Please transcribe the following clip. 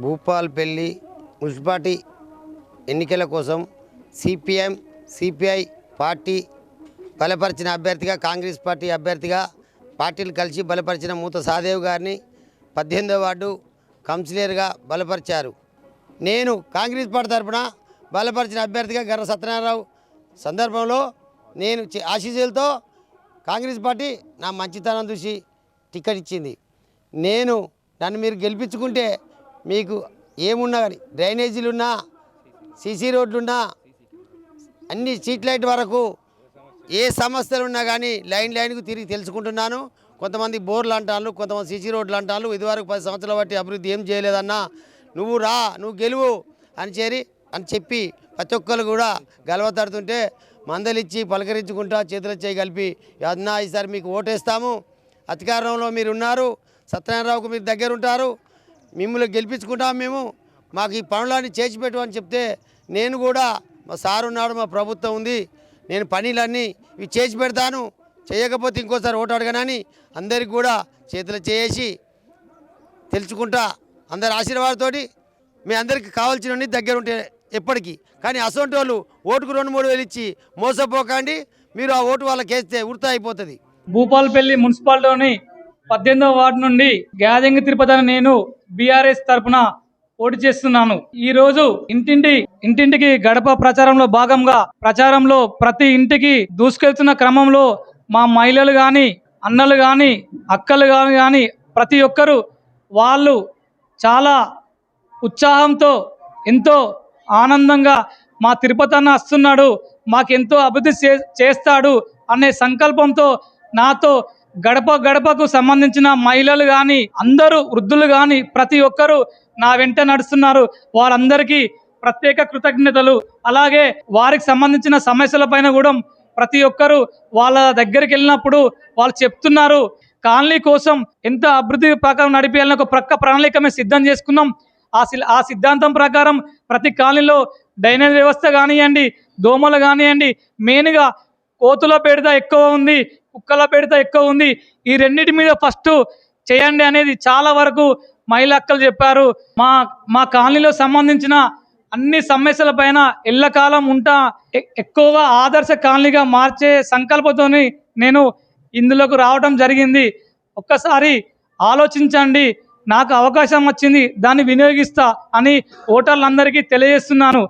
Bhupalpally municipality ఎన్నికల కోసం CPM CPI party బలపరిచిన అభ్యర్థిగా కాంగ్రెస్ పార్టీ అభ్యర్థిగా పార్టీలు కలిసి బలపరిచిన మూత సాదేవ్ గారిని 18వ వార్డు కౌన్సిలర్గా బలపరిచారు. నేను కాంగ్రెస్ పార్టీ తరఫున బలపరిచిన అభ్యర్థిగా గర్ర సత్యనారాయణరావు సందర్భంలో నేను ఆశీస్సులతో కాంగ్రెస్ పార్టీ నా మంచితనం చూసి టికెట్ ఇచ్చింది. నన్ను మీరు గెలిపించుకుంటే మీకు ఏమున్నా కానీ డ్రైనేజీలున్నా సీసీ రోడ్లున్నా అన్ని స్ట్రీట్ లైట్ వరకు ఏ సమస్యలు ఉన్నా కానీ లైన్కు తిరిగి తెలుసుకుంటున్నాను. కొంతమంది బోర్లు అంటాను, కొంతమంది సీసీ రోడ్లు అంటాను. ఇదివరకు 10 సంవత్సరాల బట్టి అభివృద్ధి ఏం చేయలేదన్నా, నువ్వు రా, నువ్వు గెలువు అని చెప్పి ప్రతి ఒక్కరు కూడా గెలవతాడుతుంటే మందలిచ్చి పలకరించుకుంటా చేతులు చేయి కలిపి అన్నా ఈసారి మీకు ఓటేస్తాము, అధికారంలో మీరు ఉన్నారు, సత్యనారాయణరావుకు మీరు దగ్గర ఉంటారు, మిమ్మల్ని గెలిపించుకుంటాము, మేము మాకు ఈ పనులన్నీ చేసి పెట్టు అని చెప్తే నేను కూడా మా సార్ ఉన్నాడు, మా ప్రభుత్వం ఉంది, నేను పనులన్నీ ఇవి చేసి పెడతాను, చేయకపోతే ఇంకోసారి ఓటు అడగనని అందరికి కూడా చేతులు చేసి తెలుసుకుంటా అందరి ఆశీర్వాదంతో మీ అందరికీ కావాల్సినవన్నీ దగ్గర ఉంటే ఎప్పటికీ. కానీ అసొంటి వాళ్ళు ఓటుకు 2-3 వేలు ఇచ్చి మోసపోకండి, మీరు ఆ ఓటు వాళ్ళకి వేస్తే వృథా అయిపోతుంది. భూపాల్పల్లి మున్సిపాలిటీలోని 18వ వార్డు నుండి గ్యాదంగి తిరుపతి అని నేను బీఆర్ఎస్ తరఫున పోటీ చేస్తున్నాను. ఈ రోజు ఇంటింటికి గడప ప్రచారంలో భాగంగా ప్రచారంలో ప్రతి ఇంటికి దూసుకెళ్తున్న క్రమంలో మా మహిళలు కానీ, అన్నలు కానీ, అక్కలు కానీ ప్రతి ఒక్కరు వాళ్ళు చాలా ఉత్సాహంతో ఎంతో ఆనందంగా మా తిరుపతి అన్న వస్తున్నాడు, మాకెంతో అభివృద్ధి చేస్తాడు అనే సంకల్పంతో నాతో గడప గడపకు సంబంధించిన మహిళలు కానీ, అందరూ వృద్ధులు కానీ ప్రతి ఒక్కరూ నా వెంట నడుస్తున్నారు. వారందరికీ ప్రత్యేక కృతజ్ఞతలు. అలాగే వారికి సంబంధించిన సమస్యలపైన కూడా ప్రతి ఒక్కరూ వాళ్ళ దగ్గరికి వెళ్ళినప్పుడు వాళ్ళు చెప్తున్నారు, కాలనీ కోసం ఎంత అభివృద్ధి ప్రకారం నడిపేయాలని ఒక ప్రక్క ప్రణాళిక మేము సిద్ధం చేసుకున్నాం. ఆ సిద్ధాంతం ప్రకారం ప్రతి కాలనీలో డ్రైనేజ్ వ్యవస్థ కానివ్వండి, దోమలు కానివ్వండి, మెయిన్గా కోతుల బెడద ఎక్కువ ఉంది, కుక్కల బెడద ఎక్కువ ఉంది, ఈ రెండింటి మీద ఫస్ట్ చేయండి అనేది చాలా వరకు మహిళా అక్కలు చెప్పారు. మా కాలనీలో సంబంధించిన అన్ని సమస్యల పైన ఎల్లకాలం ఉంటా ఎక్కువగా ఆదర్శ కాలనీగా మార్చే సంకల్పంతో నేను ఇందులోకి రావడం జరిగింది. ఒక్కసారి ఆలోచించండి, నాకు అవకాశం వచ్చింది, దాన్ని వినియోగిస్తా అని ఓటర్లందరికీ తెలియజేస్తున్నాను.